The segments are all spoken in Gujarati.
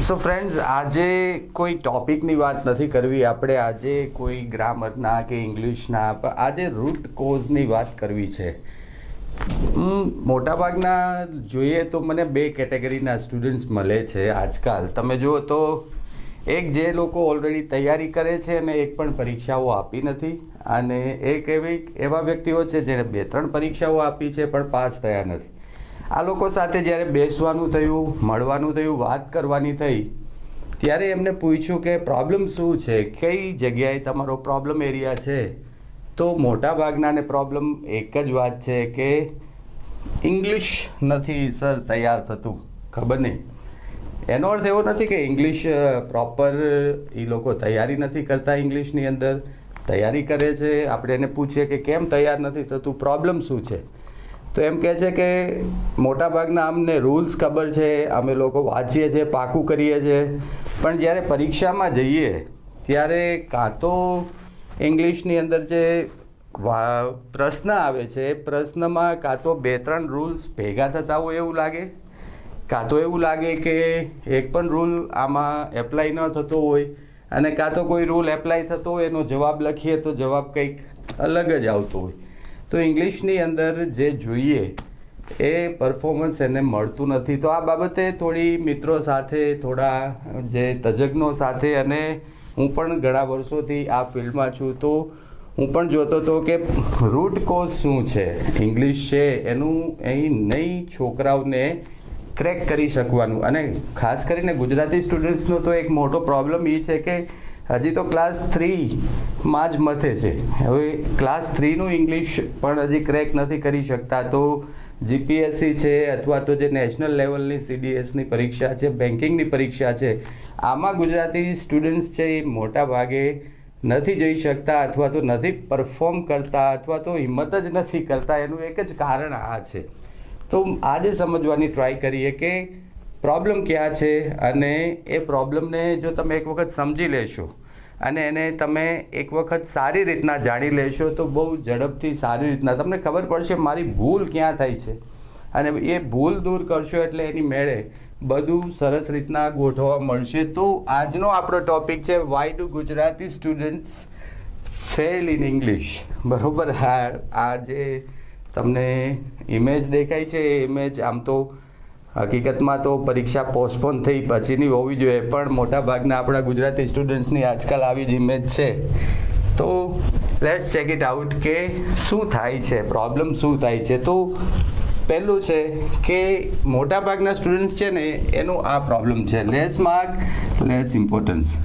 સો ફ્રેન્ડ્સ, આજે કોઈ ટોપિકની વાત નથી કરવી આપણે, આજે કોઈ ગ્રામરના કે ઇંગ્લિશના, પણ આજે રૂટ કોઝની વાત કરવી છે. મોટાભાગના જોઈએ તો મને બે કેટેગરીના સ્ટુડન્ટ્સ મળે છે આજકાલ. તમે જુઓ તો એક જે લોકો ઓલરેડી તૈયારી કરે છે અને એક પણ પરીક્ષાઓ આપી નથી, અને એક એવા વ્યક્તિઓ છે જેણે 2-3 પરીક્ષાઓ આપી છે પણ પાસ થયા નથી. આ લોકો સાથે જ્યારે બેસવાનું થયું, મળવાનું થયું, વાત કરવાની થઈ, ત્યારે એમને પૂછ્યું કે પ્રોબ્લેમ શું છે, કઈ જગ્યાએ તમારો પ્રોબ્લેમ એરિયા છે. તો મોટાભાગનાને પ્રોબ્લેમ એક જ વાત છે કે ઇંગ્લિશ નથી સર તૈયાર થતું. ખબર નહીં, એનો અર્થ એવો નથી કે ઇંગ્લિશ પ્રોપર એ લોકો તૈયારી નથી કરતા. ઇંગ્લિશની અંદર તૈયારી કરે છે. આપણે એને પૂછીએ કે કેમ તૈયાર નથી થતું, પ્રોબ્લેમ શું છે, તો એમ કહે છે કે મોટાભાગના અમને રૂલ્સ ખબર છે, અમે લોકો વાંચીએ છીએ, પાકું કરીએ છીએ, પણ જ્યારે પરીક્ષામાં જઈએ ત્યારે કાં તો ઇંગ્લિશની અંદર જે પ્રશ્ન આવે છે એ પ્રશ્નમાં કાં તો 2-3 રૂલ્સ ભેગા થતા હોય એવું લાગે, કાં તો એવું લાગે કે એક પણ રૂલ આમાં એપ્લાય ન થતો હોય, અને કાં તો કોઈ રૂલ એપ્લાય થતો હોય એનો જવાબ લખીએ તો જવાબ કંઈક અલગ જ આવતો હોય. તો ઇંગ્લિશની અંદર જે જોઈએ એ પરફોર્મન્સ એને મળતું નથી. તો આ બાબતે થોડી મિત્રો સાથે, થોડા જે તજજ્ઞો સાથે, અને હું પણ ઘણા વર્ષોથી આ ફિલ્ડમાં છું, તો હું પણ જોતો હતો કે રૂટ કોઝ શું છે ઇંગ્લિશ છે એનું અહીં નહીં છોકરાઓને ક્રેક કરી શકવાનું. અને ખાસ કરીને ગુજરાતી સ્ટુડન્ટ્સનો તો એક મોટો પ્રોબ્લેમ એ છે કે હજી તો ક્લાસ 3માં જ મથે છે. હવે ક્લાસ 3નું ઇંગ્લિશ પણ હજી ક્રેક નથી કરી શકતા. તો જીપીએસસી છે અથવા તો જે નેશનલ લેવલની CDSની પરીક્ષા છે, બેન્કિંગની પરીક્ષા છે, આમાં ગુજરાતી સ્ટુડન્ટ્સ છે એ મોટા ભાગે નથી જઈ શકતા, અથવા તો નથી પરફોર્મ કરતા, અથવા તો હિંમત જ નથી કરતા. એનું એક જ કારણ આ છે. તો આજે સમજવાની ટ્રાય કરીએ કે પ્રોબ્લેમ ક્યાં છે, અને એ પ્રોબ્લેમને જો તમે એક વખત સમજી લેશો અને એને તમે એક વખત સારી રીતના જાણી લેશો તો બહુ ઝડપથી સારી રીતના તમને ખબર પડશે મારી ભૂલ ક્યાં થઈ છે, અને એ ભૂલ દૂર કરશો એટલે એની મેળે બધું સરસ રીતના ગોઠવવા મળશે. તો આજનો આપણો ટૉપિક છે why do Gujarati students fail in English. બરાબર. આ જે તમને ઇમેજ દેખાય છે એ ઇમેજ આમ તો હકીકતમાં તો પરીક્ષા પોસ્ટપોન થઈ પછીની હોવી જોઈએ, પણ મોટાભાગના આપણા ગુજરાતી સ્ટુડન્ટ્સની આજકાલ આવી જ ઇમેજ છે. તો લેટ્સ ચેક ઇટ આઉટ કે શું થાય છે, પ્રોબ્લેમ શું થાય છે. તો પહેલું છે કે મોટાભાગના સ્ટુડન્ટ્સ છે ને એનું આ પ્રોબ્લેમ છે, લેસ માર્ક લેસ ઇમ્પોર્ટન્સ.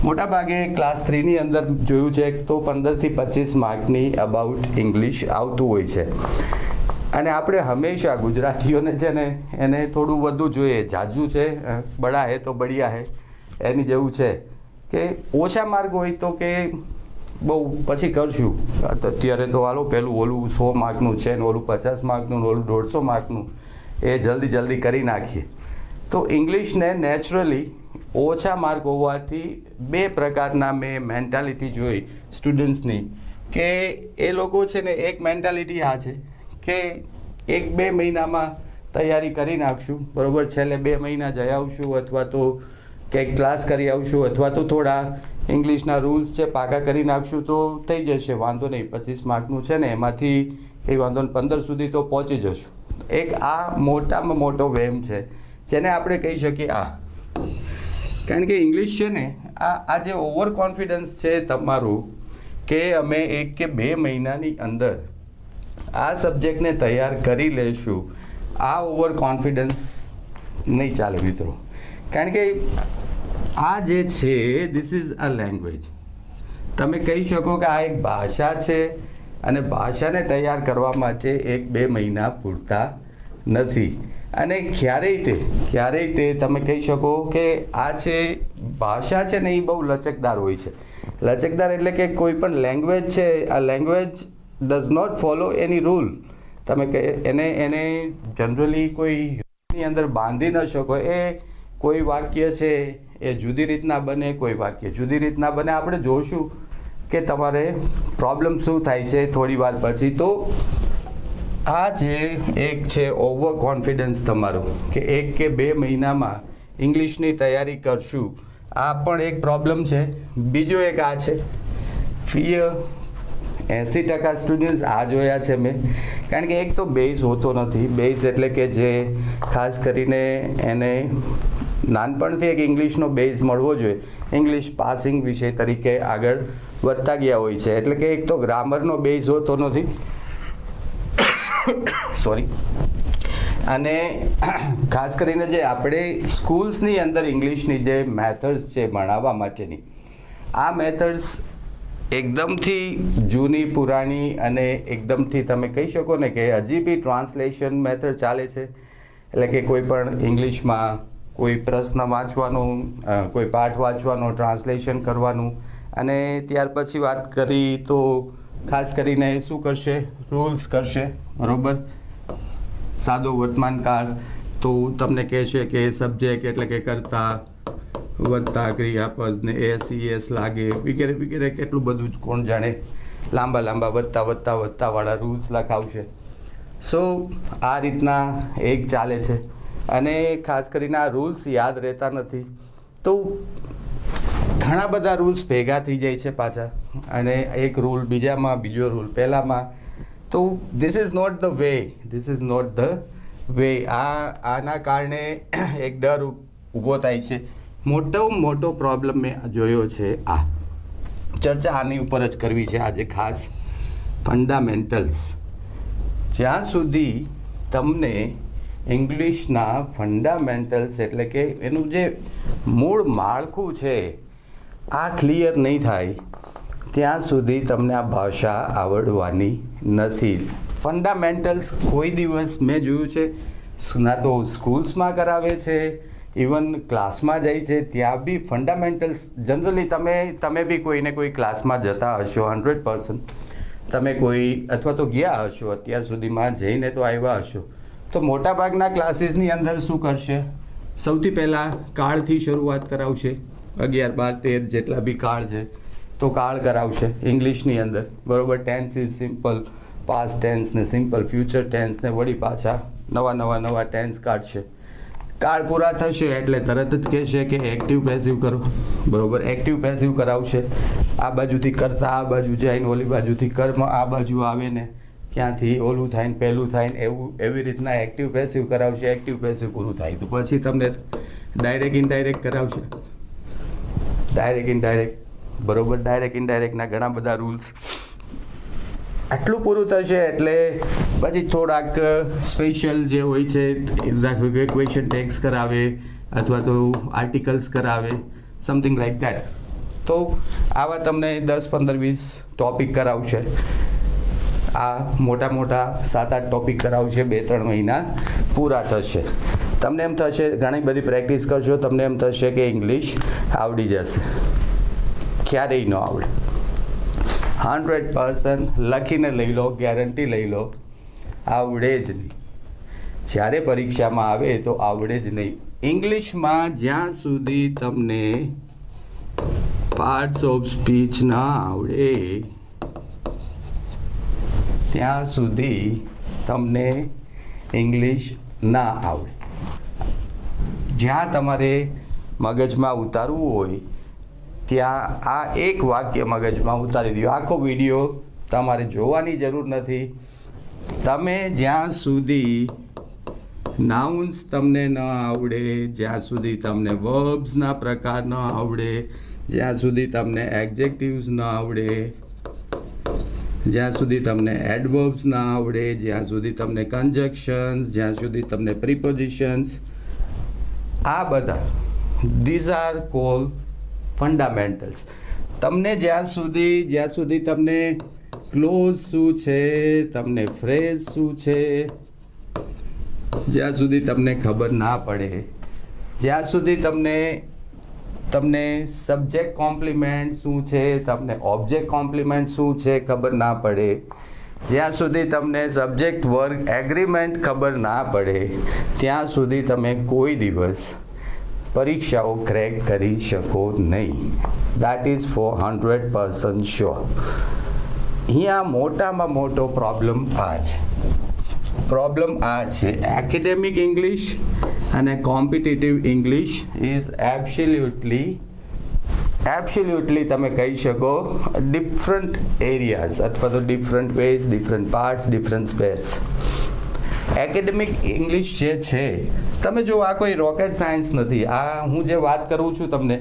મોટાભાગે ક્લાસ 3ની અંદર જોયું છે તો 15થી 25 માર્કની અબાઉટ ઇંગ્લિશ આવતું હોય છે, અને આપણે હંમેશા ગુજરાતીઓને છે ને એને થોડું વધુ જોઈએ. જાજુ છે, બડા હે તો બઢિયા હે, એની જેવું છે કે ઓછા માર્ક હોય તો કે બહુ પછી કરશું, અત્યારે તો હાલો પેલું ઓલું 100 માર્કનું છે ને ઓલું 50 માર્કનું ને ઓલું 150 માર્કનું, એ જલ્દી કરી નાખીએ. તો ઇંગ્લિશને નેચરલી ઓછા માર્ક હોવાથી બે પ્રકારના મેં મેન્ટાલિટી જોઈ સ્ટુડન્ટ્સની, કે એ લોકો છે ને એક મેન્ટાલિટી આ છે કે 1-2 મહિનામાં તૈયારી કરી નાખશું, બરાબર, છેલ્લે 2 મહિના જઈ આવશું, અથવા તો કંઈક ક્લાસ કરી આવશું, અથવા તો થોડા ઇંગ્લિશના રૂલ્સ છે પાકા કરી નાખશું તો થઈ જશે, વાંધો નહીં. 25 માર્કનું છે ને એમાંથી કંઈ વાંધો નહીં, 15 સુધી તો પહોંચી જશું. એક આ મોટામાં મોટો વહેમ છે જેને આપણે કહી શકીએ કારણ કે ઇંગ્લિશ છે ને આ જે ઓવર કોન્ફિડન્સ છે તમારું કે અમે 1 કે 2 મહિનાની અંદર આ સબ્જેક્ટને તૈયાર કરી લેશું, આ ઓવર કોન્ફિડન્સ નહીં ચાલે મિત્રો. કારણ કે આ જે છે ધીસ ઇઝ અ લેંગ્વેજ. તમે કહી શકો કે આ એક ભાષા છે, અને ભાષાને તૈયાર કરવા માટે 1-2 મહિના પૂરતા નથી. અને ક્યારેય તે તમે કહી શકો કે આ છે ભાષા છે ને એ બહુ લચકદાર હોય છે. લચકદાર એટલે કે કોઈ પણ લેંગ્વેજ છે, આ language does not follow any rule. તમે એને જનરલી કોઈની અંદર બાંધી ન શકો. એ કોઈ વાક્ય છે એ જુદી રીતના બને, કોઈ વાક્ય જુદી રીતના બને. આપણે જોશું કે તમારે પ્રોબ્લેમ શું થાય છે થોડી વાર પછી. તો આ જે એક છે ઓવર કોન્ફિડન્સ તમારું કે 1 કે 2 મહિનામાં ઇંગ્લિશની તૈયારી કરશું, આ પણ એક પ્રોબ્લેમ છે. બીજો એક આ છે ફિયર. 80% સ્ટુડન્ટ્સ આ જોયા છે મેં, કારણ કે એક તો બેઝ હોતો નથી. બેઝ એટલે કે જે ખાસ કરીને એને નાનપણથી એક ઇંગ્લિશનો બેઝ મળવો જોઈએ, ઇંગ્લિશ પાસિંગ વિષય તરીકે આગળ વધતા ગયા હોય છે. એટલે કે એક તો ગ્રામરનો બેઝ હોતો નથી, સોરી. અને ખાસ કરીને જે આપણે સ્કૂલ્સની અંદર ઇંગ્લિશની જે મેથડ્સ છે ભણાવવા માટેની, આ મેથડ્સ એકદમથી જૂની પુરાણી અને એકદમથી તમે કહી શકો ને કે હજી બી ટ્રાન્સલેશન મેથડ ચાલે છે. એટલે કે કોઈ પણ ઇંગ્લિશમાં કોઈ પ્રશ્ન વાંચવાનું, કોઈ પાઠ વાંચવાનો, ટ્રાન્સલેશન કરવાનું, અને ત્યાર પછી વાત કરી તો ખાસ કરીને શું કરશે, રૂલ્સ કરશે, બરાબર. સાદો વર્તમાન કાળ તો તમને કહેશે કે સબ્જેક્ટ એટલે કે કર્તા વત્તા ક્રિયાપદ ને એસ લાગે વગેરે વગેરે, કેટલું બધું જ કોણ જાણે. લાંબા લાંબા વત્તા વાળા રૂલ્સ લખાવશે. સો આ રીતના એક ચાલે છે. અને ખાસ કરીને આ રૂલ્સ યાદ રહેતા નથી, તો ઘણા બધા રૂલ્સ ભેગા થઈ જાય છે પાછા, અને એક રૂલ બીજામાં, બીજો રૂલ પહેલામાં. તો this is not the way, this is not the way. આના કારણે એક ડર ઊભો થાય છે. મોટો પ્રોબ્લેમ મેં જોયો છે. આ ચર્ચા આની ઉપર જ કરવી છે આજે ખાસ. ફંડામેન્ટલ્સ. જ્યાં સુધી તમને ઇંગ્લિશના ફંડામેન્ટલ્સ એટલે કે એનું જે મૂળ માળખું છે આ ક્લિયર નહીં થાય, ત્યાં સુધી તમને આ ભાષા આવડવાની નથી. ફંડામેન્ટલ્સ કોઈ દિવસ મેં જોયું છે ના તો સ્કૂલ્સમાં કરાવે છે, ઇવન ક્લાસમાં જાય છે ત્યાં બી ફંડામેન્ટલ્સ જનરલી તમે બી કોઈને કોઈ ક્લાસમાં જતા હશો, 100% તમે કોઈ અથવા તો ગયા હશો, અત્યાર સુધીમાં જઈને તો આવ્યા હશો. તો મોટાભાગના ક્લાસીસની અંદર શું કરશે, સૌથી પહેલાં કાળથી શરૂઆત કરાવશે. 11, 12, 13 જેટલા બી કાળ છે તો કાળ કરાવશે ઇંગ્લિશની અંદર, બરાબર. Tense is simple, past tense ને સિમ્પલ ફ્યુચર ટેન્સ ને વળી પાછા નવા ટેન્સ કાઢશે. કાળ પૂરા થશે એટલે તરત જ કહેશે કે એક્ટિવ પેસિવ કરો, બરાબર. એક્ટિવ પેસિવ કરાવશે. આ બાજુથી કરતા આ બાજુ જાય ને ઓલી બાજુથી કર્મ આ બાજુ આવે ને ક્યાંથી ઓલું થાય ને પહેલું થાય ને એવી રીતના એક્ટિવ પેસિવ કરાવશે. એક્ટિવ પેસિવ પૂરું થાય તો પછી તમને ડાયરેક્ટ ઇનડાયરેક્ટ કરાવશે. ડાયરેક્ટ ઇનડાયરેક્ટ, બરાબર. ડાયરેક્ટ ઇનડાયરેક્ટના ઘણા બધા રૂલ્સ. આટલું પૂરું થશે એટલે પછી થોડાક સ્પેશિયલ જે હોય છે, દાખલા કે ક્વેશ્ચન ટેગ્સ કરાવે અથવા તો આર્ટિકલ્સ કરાવે, સમથિંગ લાઈક દેટ. તો આવા તમને 10, 15, 20 ટોપિક કરાવશે. આ મોટા 7-8 ટોપિક કરાવશે. 2-3 મહિના પૂરા થશે. તમને એમ થશે, ઘણી બધી પ્રેક્ટિસ કરશો, તમને એમ થશે કે ઇંગ્લિશ આવડી જશે. ક્યારેય ન આવડે. 100% લખીને લઈ લો, ગેરંટી લઈ લો, આવડે જ નહીં. જ્યારે પરીક્ષામાં આવે તો આવડે જ નહીં. ઇંગ્લિશમાં જ્યાં સુધી તમને પાર્ટ્સ ઓફ સ્પીચ ના આવડે ત્યાં સુધી તમને ઇંગ્લિશ ના આવડે. જ્યાં તમારે મગજમાં ઉતારવું હોય ત્યાં આ એક વાક્ય મગજમાં ઉતારી દો. આખો વિડીયો તમારે જોવાની જરૂર નથી. તમે જ્યાં સુધી નાઉન્સ તમને ન આવડે, જ્યાં સુધી તમને વર્બ્સના પ્રકાર ન આવડે, જ્યાં સુધી તમને એડજેક્ટિવ્સ ન આવડે, જ્યાં સુધી તમને એડવર્બ્સ ના આવડે, જ્યાં સુધી તમને કન્જક્શન્સ, જ્યાં સુધી તમને પ્રિપોઝિશન્સ, આ બધા ધીઝ આર કોલ્ડ ફંડામેન્ટલ્સ. તમને જ્યાં સુધી તમને ક્લોઝ શું છે, તમને ફ્રેઝ શું છે, જ્યાં સુધી તમને ખબર ના પડે, જ્યાં સુધી તમને સબ્જેક્ટ કોમ્પ્લિમેન્ટ શું છે, તમને ઓબ્જેક્ટ કોમ્પ્લિમેન્ટ શું છે ખબર ના પડે, જ્યાં સુધી તમને સબ્જેક્ટ વર્ગ એગ્રીમેન્ટ ખબર ના પડે, ત્યાં સુધી તમે કોઈ દિવસ પરીક્ષાઓ ક્રેક કરી શકો નહીં. That is for 100% sure. અહીંયા મોટામાં મોટો પ્રોબ્લેમ આ છે. એકેડેમિક ઇંગ્લિશ અને કોમ્પિટિટિવ ઇંગ્લિશ ઇઝ એબ્સોલ્યુટલી તમે કહી શકો ડિફરન્ટ એરિયાઝ અથવા તો different ways, different parts, different space. Academic English જે છે, તમે જો આ કોઈ રોકેટ સાયન્સ નથી. આ હું જે વાત કરું છું તમને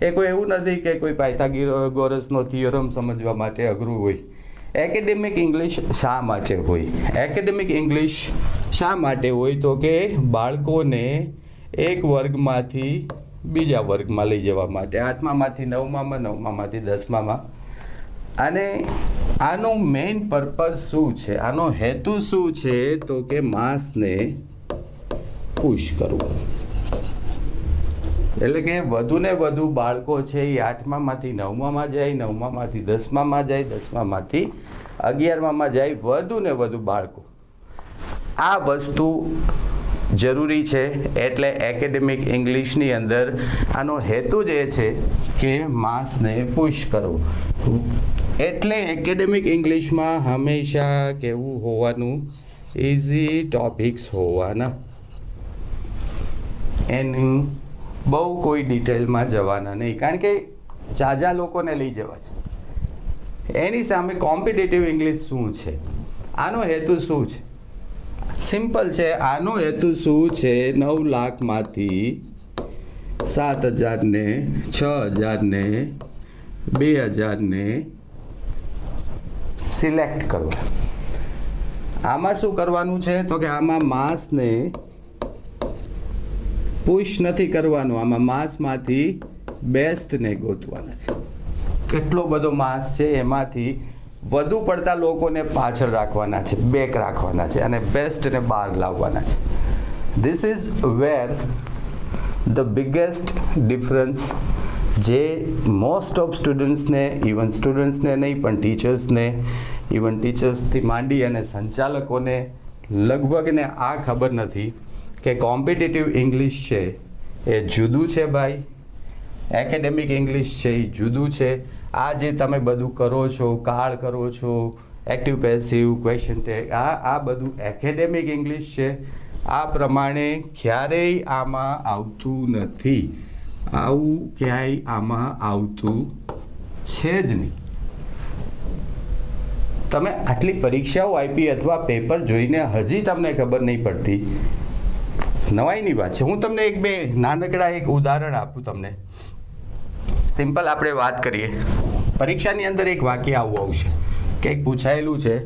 એ કોઈ એવું નથી કે કોઈ પાયથાગોરસનો થિયરમ સમજવા માટે અઘરું હોય. એકેડેમિક ઇંગ્લિશ શા માટે હોય? એકેડેમિક ઇંગ્લિશ શા માટે હોય તો કે બાળકોને એક વર્ગમાંથી બીજા વર્ગમાં લઈ જવા માટે, 8મામાંથી 9મામાં, 9મામાંથી 10મામાં. અને આનો મેઇન પર્પઝ શું છે? આનો હેતુ શું છે? તો કે માસને પુશ કરવું. એટલે કે વધુને વધુ બાળકો છે એ 8મામાંથી 9મામાં જાય, 9મામાંથી 10મામાં જાય, 10મામાંથી 11મામાં જાય, વધુને વધુ બાળકો. આ વસ્તુ જરૂરી છે. એટલે એકેડેમિક ઇંગ્લિશની અંદર આનો હેતુ જ એ છે કે માસને પુશ કરવું. એટલે એકેડેમિક ઇંગ્લિશમાં હંમેશા કેવું હોવાનું? ઇઝી ટોપિક્સ હોવાના. એનું બહુ કોઈ ડિટેલમાં જવાના નહીં, કારણ કે ઝાઝા લોકોને લઈ જવા છે. એની સામે કોમ્પિટિટિવ ઇંગ્લિશ શું છે? આનો હેતુ શું છે? સિમ્પલ છે. આનો હેતુ શું છે? 9 લાખમાંથી 7,000 ને 6,000 ને 2,000 ને સિલેક્ટ કરવા. આમાં શું કરવાનું છે? તો કે આમાં માસને પુશ નથી કરવાનું. આમાં માસમાંથી બેસ્ટને ગોતવાના છે. કેટલો બધો માસ છે એમાંથી વધુ પડતા લોકોને પાછળ રાખવાના છે, બેક રાખવાના છે અને બેસ્ટને બહાર લાવવાના છે. This is wear the biggest difference જે મોસ્ટ ઓફ સ્ટુડન્ટ્સને, ઇવન સ્ટુડન્ટ્સને નહીં પણ ટીચર્સને, ઇવન ટીચર્સથી માંડી અને સંચાલકોને લગભગને આ ખબર નથી કે કોમ્પિટિટિવ ઇંગ્લિશ છે એ જુદું છે ભાઈ, એકેડેમિક ઇંગ્લિશ છે એ જુદું છે. આ જે તમે બધું કરો છો, કાળ કરો છો, એક્ટિવ પેસિવ, ક્વેશ્ચન ટેગ, આ બધું એકેડેમિક ઇંગ્લિશ છે. આ પ્રમાણે ક્યારેય આમાં આવતું નથી. આવું ક્યાંય આમાં આવતું છે જ નહીં. તમે આટલી પરીક્ષાઓ આપી અથવા પેપર જોઈને હજી તમને ખબર નહીં પડતી, નવાઈની વાત છે. હું તમને એક બે નાનકડા એક ઉદાહરણ આપું તમને. સિમ્પલ આપણે વાત કરીએ. પરીક્ષાની અંદર એક વાક્ય આવું આવશે, કંઈક પૂછાયેલું છે,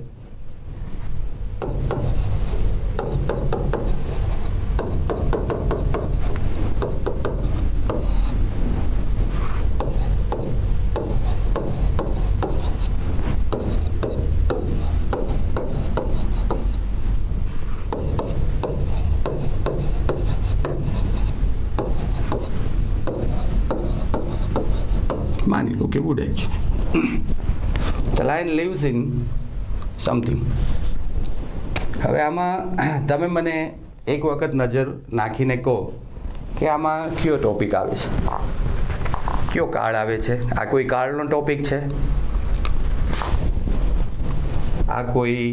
માની લો કે વુડ એજ. The lion lives in something. હવે આમાં તમે મને એક વખત નજર નાખીને કહો કે આમાં કયો ટોપિક આવે છે, કયો કાર્ડ આવે છે? આ કોઈ કાર્ડનો ટોપિક છે? આ કોઈ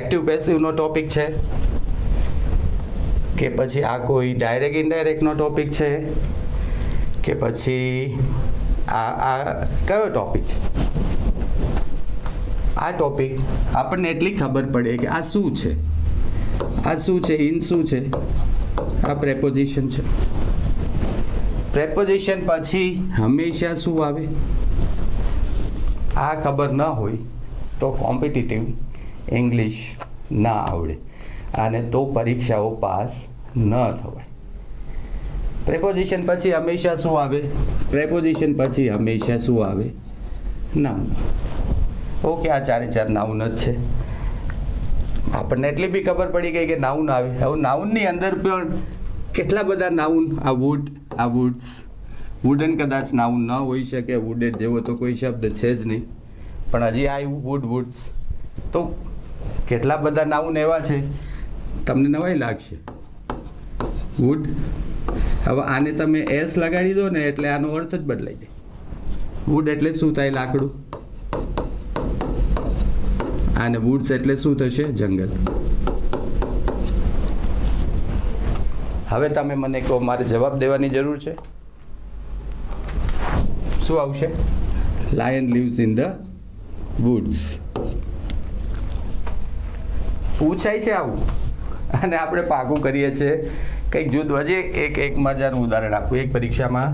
એક્ટિવ પેસિવનો ટોપિક છે? કે પછી આ કોઈ ડાયરેક્ટ ઇનડાયરેક્ટનો ટોપિક છે? કે પછી આ કયો ટોપિક છે? આ ટોપિક આપણને એટલી ખબર પડે કે આ શું છે, આ શું છે, ઇન શું છે, આ પ્રેપોઝિશન છે. પ્રેપોઝિશન પછી હંમેશા શું આવે? આ ખબર ન હોય તો કોમ્પિટિટિવ ઇંગ્લિશ ના આવડે અને તો પરીક્ષાઓ પાસ ન થવાય. પ્રેપોઝિશન પછી હંમેશા શું આવે? પ્રેપોઝિશન પછી હંમેશા શું આવે? નાઉન. ઓકે, આ ચારે ચાર નાઉન જ છે. આપણને એટલી બી ખબર પડી ગઈ કે નાઉન આવે. હવે નાઉનની અંદર પણ કેટલા બધા નાઉન. આ વુડ, આ વુડ્સ, વુડન કદાચ નાઉન ન હોઈ શકે, વુડેડ જેવો તો કોઈ શબ્દ છે જ નહીં, પણ હજી આવ્યું વુડ, વુડ્સ. તો કેટલા બધા નાઉન એવા છે, તમને નવાઈ લાગશે. વુડ, હવે આને તમે એસ લગાડી દો ને એટલે આનો અર્થ જ બદલાઈ જાય. વુડ એટલે શું થાય? લાકડું. અને વુડ્સ એટલે શું થશે? જંગલ. હવે તમે મને કહો, મારે જવાબ દેવાની જરૂર છે? શું આવશે? Lion lives in the woods. પૂછાય છે આવું અને આપણે પાકું કરીએ છીએ કંઈક જુદ. હજી એક મજાનું ઉદાહરણ આપું. એક પરીક્ષામાં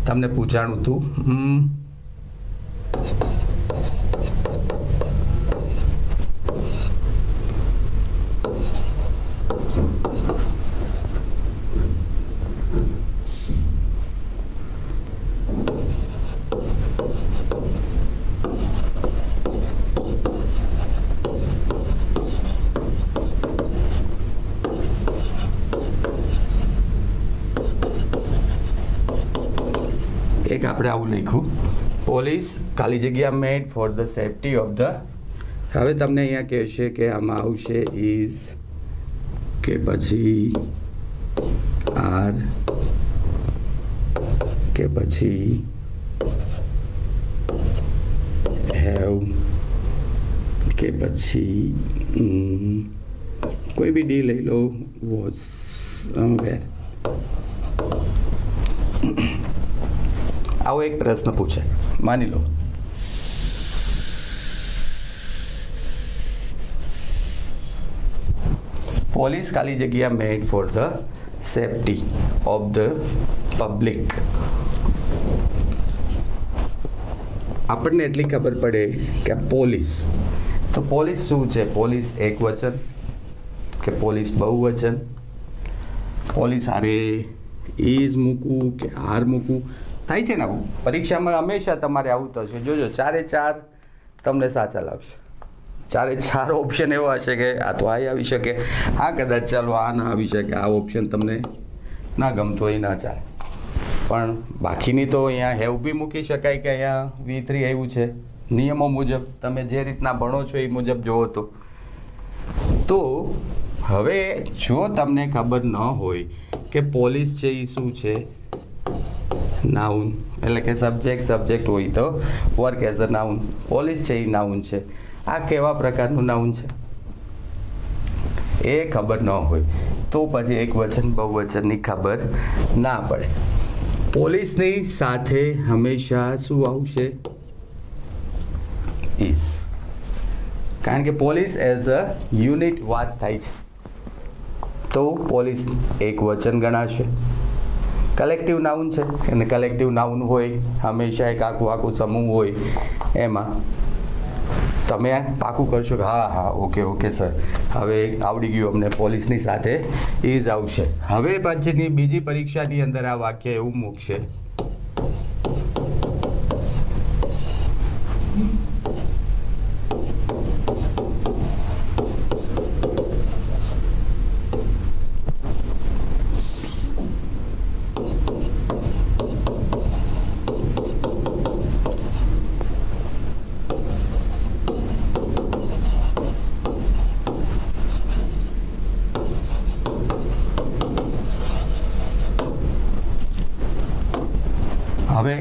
તમને પૂછાણું હતું, એક આપણે આવું લખ્યું, પોલીસ ખાલી જગ્યા મેડ for the safety of the. હવે તમને અહીંયા કહેશે કે આમાં આવશે ઇઝ કે પછી આર કે પછી હેવ કે પછી કોઈ બી ડી લઈ લો, વોઝ વેર. આવો એક પ્રશ્ન પૂછે, માની લો પોલીસ ખાલી જગ્યા મેડ for the safety of the public. આપણને એટલી ખબર પડે કે પોલીસ, તો પોલીસ શું છે? પોલીસ એક વચન કે પોલીસ બહુવચન? પોલીસ આરે ઇઝ મૂકવું કે આર મૂકવું? થાય છે ને આવું પરીક્ષામાં હંમેશા તમારે આવું થશે. જોજો 4 એ 4 તમને સાચા લાગશે. 4 એ 4 ઓપ્શન એવા હશે કે આ તો આ આવી શકે, આ કદાચ ચાલો આ ના આવી શકે, આ ઓપ્શન તમને ના ગમતો હોય ના ચાલે. પણ બાકીની તો અહીંયા હેવ બી મૂકી શકાય કે અહીંયા V3 આવ્યું છે નિયમો મુજબ. તમે જે રીતના ભણો છો એ મુજબ જુઓ તો હવે જો તમને ખબર ન હોય કે પોલીસ છે એ શું છે, નાઉન એટલે કે સબ્જેક્ટ હોય તો work as a noun. Police છે એ નાઉન છે. આ કેવા પ્રકારનું નાઉન છે એ ખબર ન હોય તો પછી એક વચન બહુવચનની ખબર ના પડે. પોલીસની સાથે હંમેશા શું આવશે? ઇઝ. કારણ કે પોલીસ એઝ અ યુનિટ વાત થાય છે તો પોલીસ એક વચન ગણાશે. કલેક્ટિવ નાઉન છે અને કલેક્ટિવ નાઉન હોય હંમેશા એક આખું સમૂહ હોય. એમાં તમે પાકું કરશો કે હા ઓકે સર, હવે આવડી ગયું અમને, પોલીસની સાથે ઇઝ આવશે. હવે પછીની બીજી પરીક્ષાની અંદર આ વાક્ય એવું મૂકશે, હવે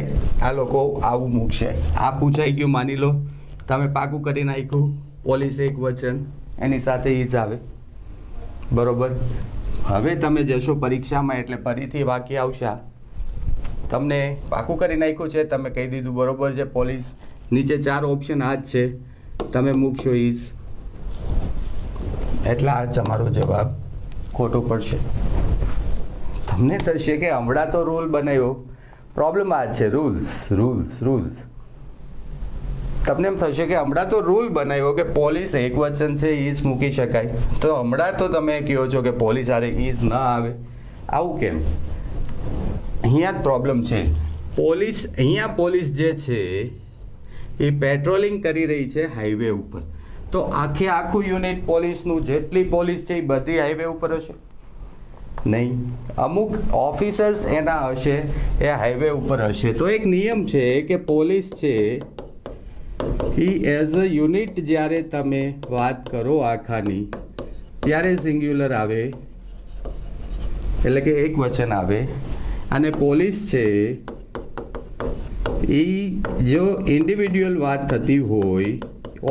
આ લોકો આવું મૂકશે. આ પૂછાઈ ગયું, માની લો તમે પાકું કરી નાખ્યું, પોલીસ એક વચન એની સાથે ઇઝ આવે, બરોબર. હવે તમે જશો પરીક્ષામાં એટલે ફરીથી વાક્ય આવશે. તમને પાકું કરી નાખ્યું છે, તમે કહી દીધું બરોબર છે પોલીસ, નીચે 4 ઓપ્શન આ જ છે, તમે મૂકશો ઇઝ, એટલે આ તમારો જવાબ ખોટો પડશે. તમને થશે કે હમણાં તો રૂલ બનાવ્યો, પ્રોબ્લેમ આ છે રૂલ્સ. તમને એમ થશે કે હમણાં તો રૂલ બનાવ્યો કે પોલીસ એક વચન છે ઇઝ મૂકી શકાય, તો હમણાં તો તમે કહો છો કે પોલીસ આરે ઇઝ ના આવે. આવું કેમ? અહીંયા જ પ્રોબ્લેમ છે. અહીંયા પોલીસ જે છે એ પેટ્રોલિંગ કરી રહી છે હાઈવે ઉપર, તો આખું યુનિટ પોલીસનું જેટલી પોલીસ છે એ બધી હાઈવે ઉપર હશે નહીં. અમુક ઓફિસર્સ એના હશે એ હાઈવે ઉપર હશે. તો એક નિયમ છે કે પોલીસ છે એ એઝ અ યુનિટ જ્યારે તમે વાત કરો આખાની ત્યારે સિંગ્યુલર આવે, એટલે કે એક વચન આવે. અને પોલીસ છે એ જો ઇન્ડિવિડ્યુઅલ વાત થતી હોય,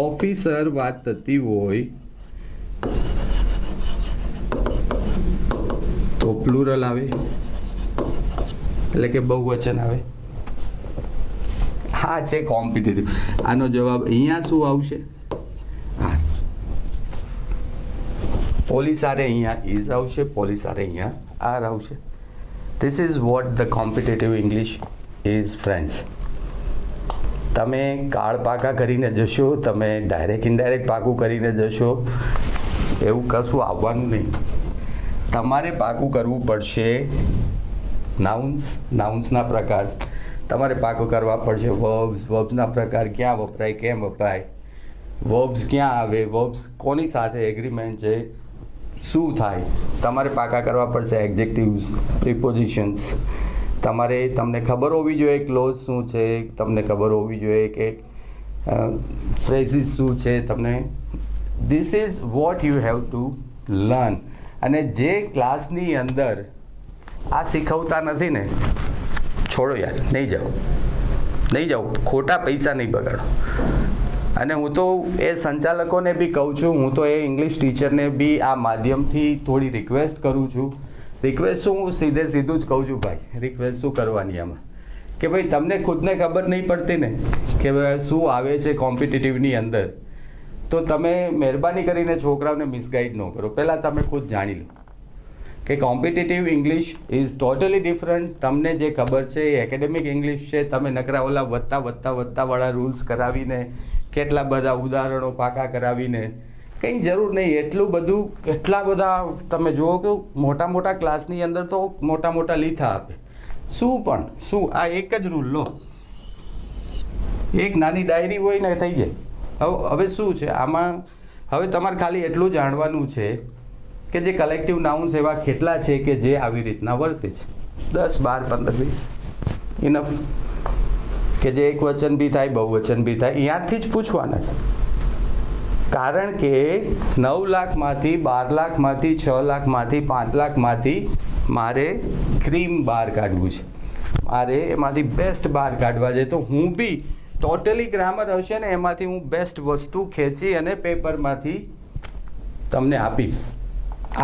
ઓફિસર વાત થતી હોય તો પ્લુરલ આવે, એટલે કે બહુવચન આવે. હા છે કોમ્પિટિટિવ. આનો જવાબ અહીંયા શું આવશે? હા, પોલીસ આરે અહીંયા ઇઝ આવશે, પોલીસ આરે અહીંયા આર આવશે. This is what the competitive English is friends. તમે કાળ પાકા કરીને જશો, તમે ડાયરેક્ટ ઇનડાયરેક્ટ પાકું કરીને જશો, એવું કશું આવવાનું નહીં. તમારે પાકું કરવું પડશે. નાઉન્સના પ્રકાર તમારે પાકું કરવા પડશે. વર્બ્સના પ્રકાર ક્યાં વપરાય, કેમ વપરાય, વર્બ્સ ક્યાં આવે, વર્બ્સ કોની સાથે એગ્રીમેન્ટ છે, શું થાય, તમારે પાકા કરવા પડશે. એડજેક્ટિવ્સ, પ્રિપોઝિશન્સ તમને ખબર હોવી જોઈએ ક્લોઝ શું છે, તમને ખબર હોવી જોઈએ કે ફ્રેઝિસ શું છે. This is what you have to learn. અને જે ક્લાસની અંદર આ શીખવતા નથી ને, છોડો યાર, નહીં જાઓ, ખોટા પૈસા નહીં બગાડો. અને હું તો એ સંચાલકોને બી કહું છું, હું તો એ ઇંગ્લિશ ટીચરને બી આ માધ્યમથી થોડી રિક્વેસ્ટ કરું છું. રિક્વેસ્ટ શું, હું સીધું જ કહું છું ભાઈ, રિક્વેસ્ટ શું કરવાની આમાં, કે ભાઈ તમને ખુદને ખબર નહીં પડતી ને કે શું આવે છે કોમ્પિટિટિવની અંદર, તો તમે મહેરબાની કરીને છોકરાઓને મિસગાઈડ ન કરો. પહેલાં તમે ખુદ જાણી લો કે competitive English is totally different. તમને જે ખબર છે એ એકેડેમિક ઇંગ્લિશ છે. તમે નકરા ઓલા વધતા રૂલ્સ કરાવીને, કેટલા બધા ઉદાહરણો પાકા કરાવીને કંઈ જરૂર નહીં. કેટલા બધા તમે જુઓ કે મોટા ક્લાસની અંદર તો મોટા લીથા આપે. શું આ એક જ રૂલ લો, એક નાની ડાયરી હોય ને થઈ જાય. હવે શું છે આમાં, હવે તમારે ખાલી એટલું જાણવાનું છે કે જે કલેક્ટિવ નાઉન્સ એવા કેટલા છે કે જે આવી રીતના વર્તે છે. 10, 12, 15, 20 ઇનફ. કે જે એક વચન બી થાય, બહુવચન બી થાય, અહીંયાથી જ પૂછવાના છે. કારણ કે 9 લાખમાંથી, 12 લાખમાંથી, 6 લાખમાંથી, 5 લાખમાંથી મારે ક્રીમ બહાર કાઢવું છે, મારે એમાંથી બેસ્ટ બહાર કાઢવા છે. તો હું બી ટોટલી ગ્રામર હશે ને એમાંથી હું બેસ્ટ વસ્તુ ખેંચી અને પેપરમાંથી તમને આપીશ.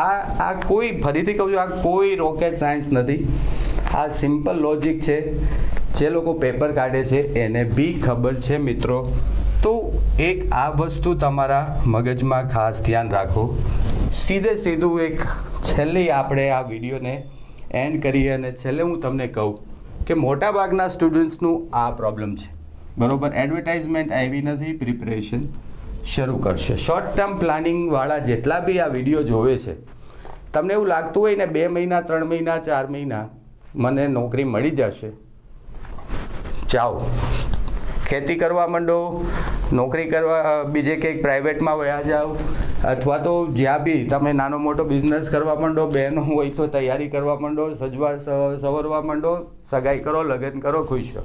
આ કોઈ, ફરીથી કહું છું, આ કોઈ રોકેટ સાયન્સ નથી. આ સિમ્પલ લોજિક છે. જે લોકો પેપર કાઢે છે એને બી ખબર છે મિત્રો. તો એક આ વસ્તુ તમારા મગજમાં ખાસ ધ્યાન રાખો. સીધું એક છેલ્લી આપણે આ વિડીયોને એન્ડ કરીએ અને છેલ્લે હું તમને કહું કે મોટાભાગના સ્ટુડન્ટ્સનું આ પ્રોબ્લેમ છે, બરાબર. એડવર્ટાઇઝમેન્ટ આવી નથી, પ્રિપરેશન શરૂ કરશે. શોર્ટ ટર્મ પ્લાનિંગવાળા જેટલા બી આ વિડીયો જોવે છે, તમને એવું લાગતું હોય ને 2 મહિના, 3 મહિના, 4 મહિના મને નોકરી મળી જશે, જાઓ ખેતી કરવા માંડો, નોકરી કરવા બીજે કંઈક પ્રાઇવેટમાં વયા જાઓ, અથવા તો જ્યાં બી તમે નાનો મોટો બિઝનેસ કરવા માંડો, બહેનો હોય તો તૈયારી કરવા માંડો, સવરવા માંડો, સગાઈ કરો, લગ્ન કરો, ખુશ રહો.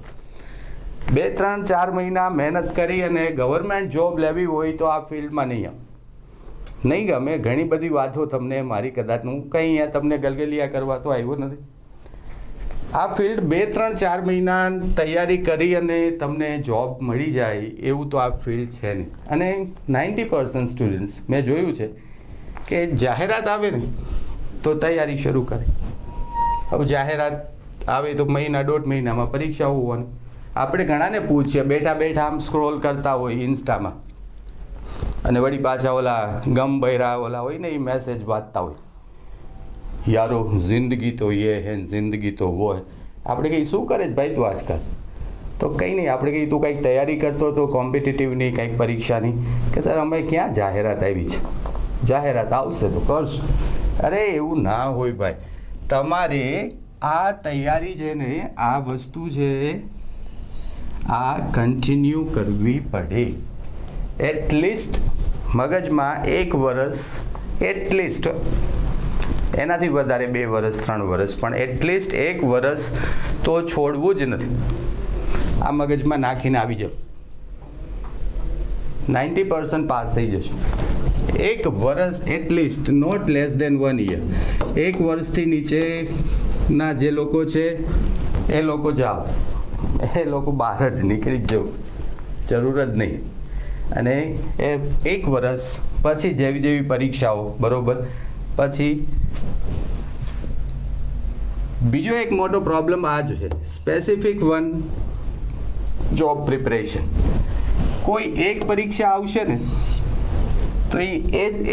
2, 3, 4 મહિના મહેનત કરી અને ગવર્મેન્ટ જોબ લેવી હોય તો આ ફિલ્ડમાં નહીં ગમે. ઘણી બધી વાતો તમને મારી કદાચ, હું કંઈ અહીંયા તમને ગલગલિયા કરવા તો આવ્યો નથી. આ ફિલ્ડ 2, 3, 4 મહિના તૈયારી કરી અને તમને જોબ મળી જાય એવું તો આ ફિલ્ડ છે નહીં. અને 90% સ્ટુડન્ટ્સ મેં જોયું છે કે જાહેરાત આવે ને તો તૈયારી શરૂ કરે. હવે જાહેરાત આવે તો મહિના, 1.5 મહિનામાં પરીક્ષાઓ હોવાની. આપણે ઘણાને પૂછીએ, બેઠા આમ સ્ક્રોલ કરતા હોય ઇન્સ્ટામાં, અને વળી પાછા ઓલા ગમ બૈરા ઓલા હોય ને એ મેસેજ વાંચતા હોય, યારો જિંદગી તો ये है જિંદગી તો वो है. આપણે કંઈ શું કરે છે ભાઈ તું આજકાલ? તો કંઈ નહીં, આપણે કંઈ તું કંઈક તૈયારી કરતો હતો કોમ્પિટિટિવની, કંઈક પરીક્ષાની, કે સર અમે ક્યાં જાહેરાત આવી છે, જાહેરાત આવશે તો કરશું. અરે એવું ના હોય ભાઈ. તમારે આ તૈયારી છે ને, આ વસ્તુ છે, આ કન્ટિન્યુ કરવી પડે. એટલીસ્ટ મગજમાં 1 વર્ષ, એટલીસ્ટ એનાથી વધારે 2 વર્ષ, 3 વર્ષ, પણ એટલીસ્ટ 1 વર્ષ તો છોડવું જ નથી. આ મગજમાં નાખીને આવી જાઓ, 90% પાસ થઈ જશું. 1 વર્ષ at least, not less than 1 year. 1 વર્ષથી નીચેના જે લોકો છે એ લોકો જાઓ, એ લોકો બહાર જ નીકળી જ જવું, જરૂર જ નહીં. અને એ 1 વર્ષ પછી જેવી પરીક્ષાઓ, બરાબર, પછી બીજો એક મોટો પ્રોબ્લેમ આ જ છે, સ્પેસિફિક વન જોબ પ્રિપરેશન. કોઈ એક પરીક્ષા આવશે ને તો એ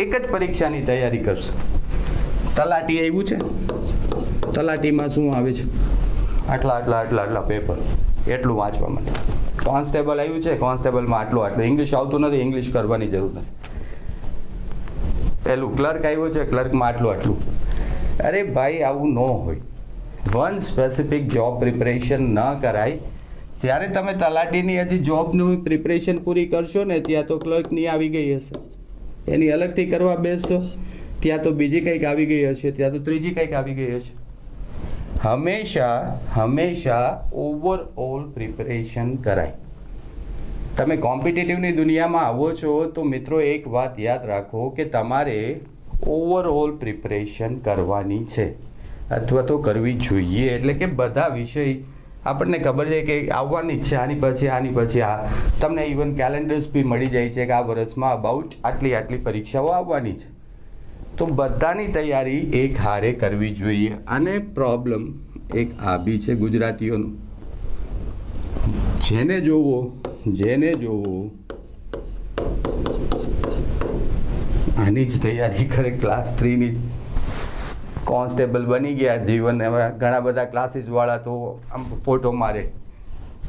એક જ પરીક્ષાની તૈયારી કરશે. તલાટી આવ્યું છે, તલાટીમાં શું આવે છે, આટલા પેપર, એટલું વાંચવા માટે. કોન્સ્ટેબલ આવ્યું છે, કોન્સ્ટેબલમાં આટલું. ઇંગ્લિશ આવતું નથી, ઇંગ્લિશ કરવાની જરૂર નથી. પેલું ક્લર્ક આવ્યું છે, ક્લર્કમાં આટલું. અરે ભાઈ, આવું ન હોય. વન સ્પેસિફિક જોબ પ્રિપરેશન ન કરાય. જ્યારે તમે તલાટીની હજી જોબનું પ્રિપરેશન પૂરી કરશો ને, ત્યાં તો ક્લર્કની આવી ગઈ હશે. એની અલગથી કરવા બેસશો, ત્યાં તો બીજી કંઈક આવી ગઈ હશે, ત્યાં તો ત્રીજી કંઈક આવી ગઈ હશે. હંમેશા ઓવરઓલ પ્રિપરેશન કરાય. તમે કોમ્પિટિટિવની દુનિયામાં આવો છો તો મિત્રો એક વાત યાદ રાખો કે તમારે ઓવરઓલ પ્રિપરેશન કરવાની છે અથવા તો કરવી જોઈએ. એટલે કે બધા વિષય આપણને ખબર છે કે આવવાની જ છે, આની પછી આ. તમને ઇવન કેલેન્ડર્સ બી મળી જાય છે કે આ વર્ષમાં અબાઉટ આટલી પરીક્ષાઓ આવવાની છે. તો બધાની તૈયારી એક હારે કરવી જોઈએ. અને પ્રોબ્લેમ એક આ બી છે ગુજરાતીઓનું, જેને જોવો આની જ તૈયારી કરે. ક્લાસ 3ની કોન્સ્ટેબલ બની ગયા જીવન. ઘણા બધા ક્લાસીસવાળા તો આમ ફોટો મારે,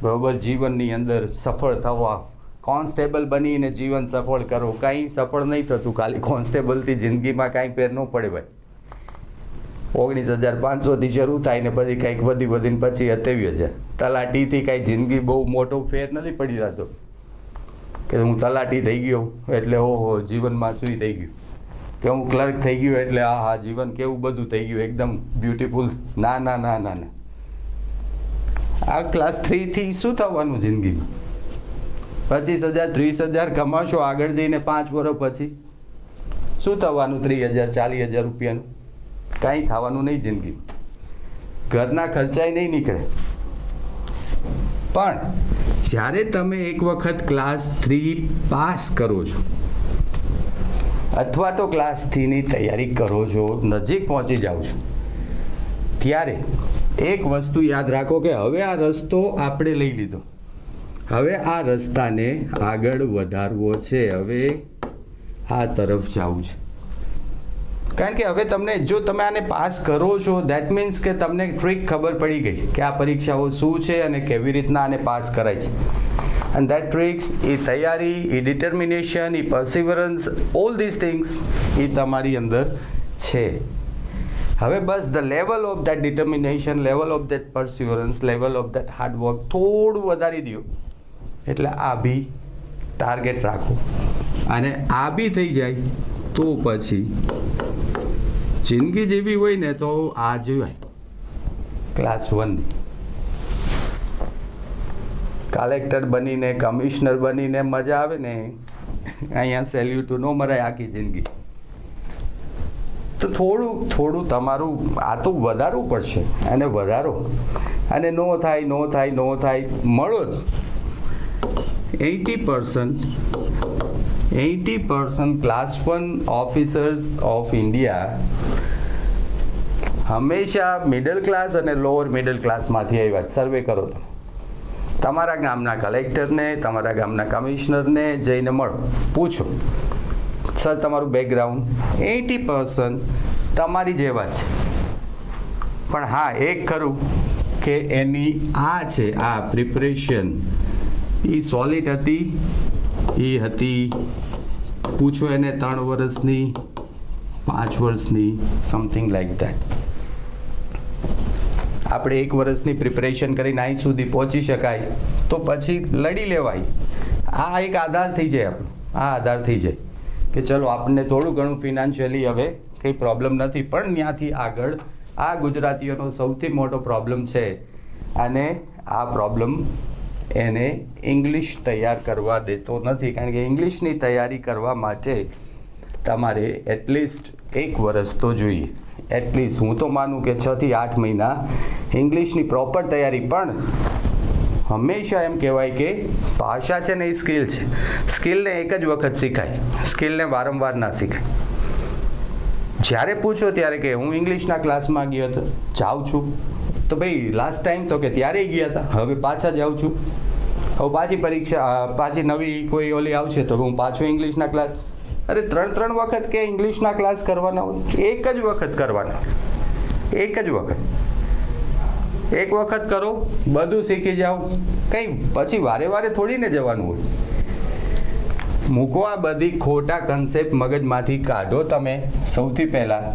બરાબર, જીવનની અંદર સફળ થવા. કોન્સ્ટેબલ બનીને જીવન સફળ કરો. કાંઈ સફળ નહીં થતું. ખાલી કોન્સ્ટેબલથી જિંદગીમાં કાંઈ ફેર ન પડે ભાઈ. 19,500થી શરૂ થાય ને પછી કંઈક વધીને પછી 27,000. તલાટીથી કાંઈ જિંદગી બહુ મોટો ફેર નથી પડી જતો કે હું તલાટી થઈ ગયો એટલે ઓહો જીવનમાં શું થઈ ગયું, કે હું ક્લર્ક થઈ ગયો એટલે હા જીવન કેવું બધું થઈ ગયું એકદમ બ્યુટીફુલ. ના. આ ક્લાસ 3થી શું થવાનું જિંદગીમાં? 25,000 30,000 કમાશો આગળ જઈને 5 વર્ષ પછી શું થવાનું? 30,000 40,000 રૂપિયાનું કાંઈ થવાનું નહીં જિંદગીમાં. ઘરના ખર્ચાય નહીં નીકળે. પણ જ્યારે તમે એક વખત ક્લાસ 3 પાસ કરો છો અથવા તો ક્લાસ 3ની તૈયારી કરો છો, નજીક પહોંચી જાઓ છો, ત્યારે એક વસ્તુ યાદ રાખો કે હવે આ રસ્તો આપણે લઈ લીધો. હવે આ રસ્તાને આગળ વધારવો છે. હવે આ તરફ જવું છે. કારણ કે હવે તમને, જો તમે આને પાસ કરો છો, દેટ મીન્સ કે તમને ટ્રીક ખબર પડી ગઈ કે આ પરીક્ષાઓ શું છે અને કેવી રીતના આને પાસ કરાય છે. એન્ડ દેટ ટ્રિક્સ, એ તૈયારી, એ ડિટર્મિનેશન, એ પરસિવરન્સ, ઓલ ધીસ થિંગ્સ એ તમારી અંદર છે. હવે બસ the level of that determination, level of that perseverance, level of that hard work થોડું વધારી દો. એટલે આ બી ટાર્ગેટ રાખો. અને આ બી થઈ જાય તો પછી જિંદગી જેવી હોય ને તો આ જોવાય. ક્લાસ 1 કલેક્ટર બનીને, કમિશનર બનીને મજા આવે ને, અહીંયા સેલ્યુટ ન મરાય આખી જિંદગી. તો થોડું તમારું આ તો વધારવું પડશે. અને વધારો, અને નો થાય મળો જ 80% ક્લાસ 1 ઓફિસર્સ ઓફ ઇન્ડિયા હંમેશા મિડલ ક્લાસ અને લોઅર મિડલ ક્લાસમાંથી આવ્યા. સર્વે કરો તમે, તમારા ગામના કલેક્ટરને, તમારા ગામના કમિશનરને જઈને મળો, પૂછો સર તમારું બેકગ્રાઉન્ડ. 80% તમારી જેવા જ છે. પણ હા, એક ખરું કે એની આ છે, આ પ્રિપરેશન એ સોલિડ હતી. પૂછો એને 3 વર્ષની, 5 વર્ષની, સમથિંગ લાઈક દેટ. આપણે 1 વર્ષની પ્રિપરેશન કરીને અહીં સુધી પહોંચી શકાય તો પછી લડી લેવાય. આ એક આધાર થઈ જાય આપણો. આ આધાર થઈ જાય કે ચલો આપણને થોડું ઘણું ફિનાન્શિયલી હવે કંઈ પ્રોબ્લેમ નથી. પણ ત્યાંથી આગળ આ ગુજરાતીઓનો સૌથી મોટો પ્રોબ્લેમ છે. અને આ પ્રોબ્લેમ એને ઇંગ્લિશ તૈયાર કરવા દેતો નથી. કારણ કે ઇંગ્લિશની તૈયારી કરવા માટે તમારે એટલીસ્ટ 1 વર્ષ તો જોઈએ. એટલીસ્ટ હું તો માનું કે 6 થી 8 મહિના ઇંગ્લિશની પ્રોપર તૈયારી. પણ હંમેશા એમ કહેવાય કે ભાષા છે ને એ સ્કિલ છે. સ્કિલને એક જ વખત શીખાય, સ્કિલને વારંવાર ના શીખાય. જ્યારે પૂછો ત્યારે કે હું ઇંગ્લિશના ક્લાસમાં ગયો હતો, જાઉં છું, તો ભાઈ લાસ્ટ ટાઈમ તો કે ત્યારે ગયા હતા, હવે પાછા જાઉં છું. હવે પાછી પરીક્ષા, પાછી નવી કોઈ ઓલી આવશે તો હું પાછો ઇંગ્લિશના ક્લાસ. અરે 3 વખત કે ઇંગ્લિશના ક્લાસ કરવાના હોય? એક જ વખત કરવાના, એક જ વખત. એક વખત કરો, બધું શીખી જાઓ. કંઈ પછી વારે વારે થોડીને જવાનું હોય. મૂકો આ બધી ખોટા કન્સેપ્ટ મગજમાંથી, કાઢો તમે. સૌથી પહેલાં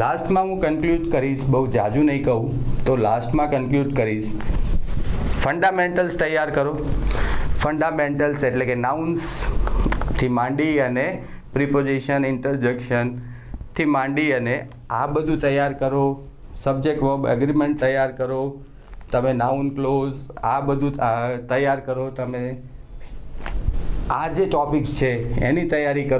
લાસ્ટમાં હું કન્ક્લુડ કરીશ, બહુ જાજુ નહીં કહું તો લાસ્ટમાં કન્ક્લુડ કરીશ. ફંડામેન્ટલ્સ તૈયાર કરો. ફંડામેન્ટલ્સ એટલે કે નાઉન્સથી માંડી અને પ્રિપોઝિશન, ઇન્ટરજેક્શનથી માંડી અને આ બધું તૈયાર કરો. સબ્જેક્ટ વર્બ એગ્રીમેન્ટ તૈયાર કરો તમે. નાઉન ક્લોઝ આ બધું તૈયાર કરો તમે. આ જે ટોપિક્સ છે એની તૈયારી કરો.